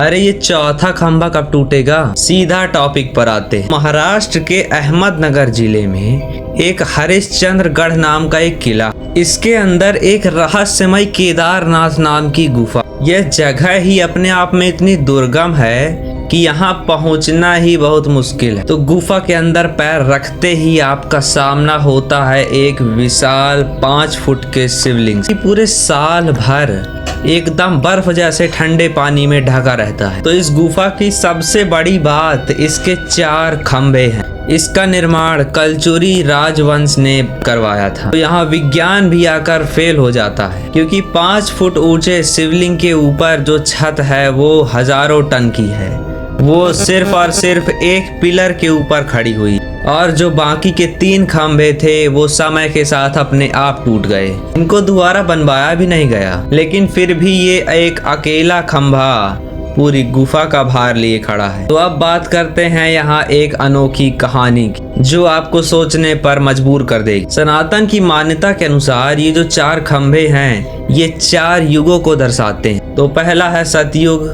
अरे ये चौथा खंभा कब टूटेगा। सीधा टॉपिक पर आते हैं। महाराष्ट्र के अहमदनगर जिले में एक हरिश्चंद्रगढ़ नाम का एक किला, इसके अंदर एक रहस्यमय केदारनाथ नाम की गुफा। यह जगह ही अपने आप में इतनी दुर्गम है कि यहाँ पहुँचना ही बहुत मुश्किल है। तो गुफा के अंदर पैर रखते ही आपका सामना होता है एक विशाल 5 फुट के शिवलिंग। पूरे साल भर एकदम बर्फ जैसे ठंडे पानी में ढका रहता है। तो इस गुफा की सबसे बड़ी बात इसके 4 खंभे हैं। इसका निर्माण कलचुरी राजवंश ने करवाया था। तो यहाँ विज्ञान भी आकर फेल हो जाता है, क्योंकि 5 फुट ऊंचे शिवलिंग के ऊपर जो छत है वो हजारों टन की है। वो सिर्फ और सिर्फ एक पिलर के ऊपर खड़ी हुई, और जो बाकी के 3 खंभे थे वो समय के साथ अपने आप टूट गए। इनको दोबारा बनवाया भी नहीं गया, लेकिन फिर भी ये एक अकेला खंभा पूरी गुफा का भार लिए खड़ा है। तो अब बात करते हैं यहाँ एक अनोखी कहानी की, जो आपको सोचने पर मजबूर कर देगी। सनातन की मान्यता के अनुसार ये जो 4 खंभे हैं ये 4 युगों को दर्शाते हैं। तो पहला है सतयुग,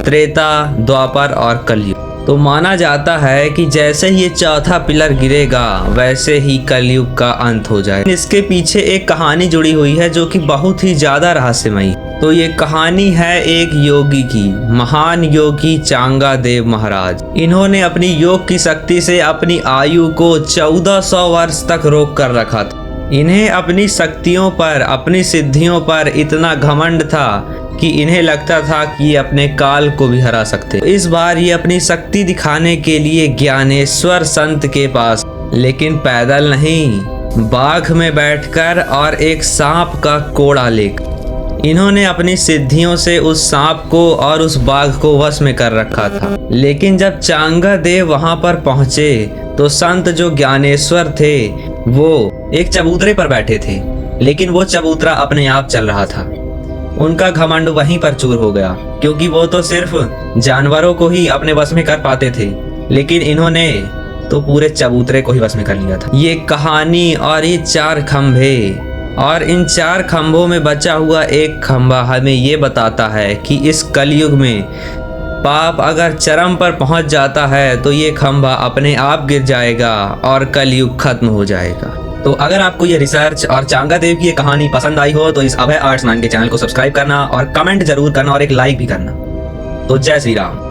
त्रेता, द्वापर और कलयुग। तो माना जाता है कि जैसे ही ये चौथा पिलर गिरेगा वैसे ही कलयुग का अंत हो जाए। इसके पीछे एक कहानी जुड़ी हुई है जो कि बहुत ही ज्यादा रहस्यमयी। तो ये कहानी है एक योगी की, महान योगी चांगा देव महाराज। इन्होंने अपनी योग की शक्ति से अपनी आयु को 1400 वर्ष तक रोक कर रखा था। इन्हें अपनी शक्तियों पर, अपनी सिद्धियों पर इतना घमंड था कि इन्हें लगता था कि ये अपने काल को भी हरा सकते। इस बार ये अपनी शक्ति दिखाने के लिए ज्ञानेश्वर संत के पास, लेकिन पैदल नहीं, बाघ में बैठकर और एक सांप का कोड़ा लेकर। इन्होंने अपनी सिद्धियों से उस सांप को और उस बाघ को वश में कर रखा था। लेकिन जब चांगा देव वहां पर पहुंचे तो संत जो ज्ञानेश्वर थे वो एक चबूतरे पर बैठे थे, लेकिन वो चबूतरा अपने आप चल रहा था। उनका घमंड वहीं पर चूर हो गया, क्योंकि वो तो सिर्फ जानवरों को ही अपने वश में कर पाते थे, लेकिन इन्होंने तो पूरे चबूतरे को ही वश में कर लिया था। ये कहानी और ये 4 खंभे और इन 4 खंभों में बचा हुआ एक खंभा हमें ये बताता है कि इस कलयुग में पाप अगर चरम पर पहुंच जाता है तो ये खंभा अपने आप गिर जाएगा और कलयुग खत्म हो जाएगा। तो अगर आपको ये रिसर्च और चांगा देव की ये कहानी पसंद आई हो तो इस अभय आर्ट्स मैन के चैनल को सब्सक्राइब करना और कमेंट जरूर करना और एक लाइक भी करना। तो जय श्री राम।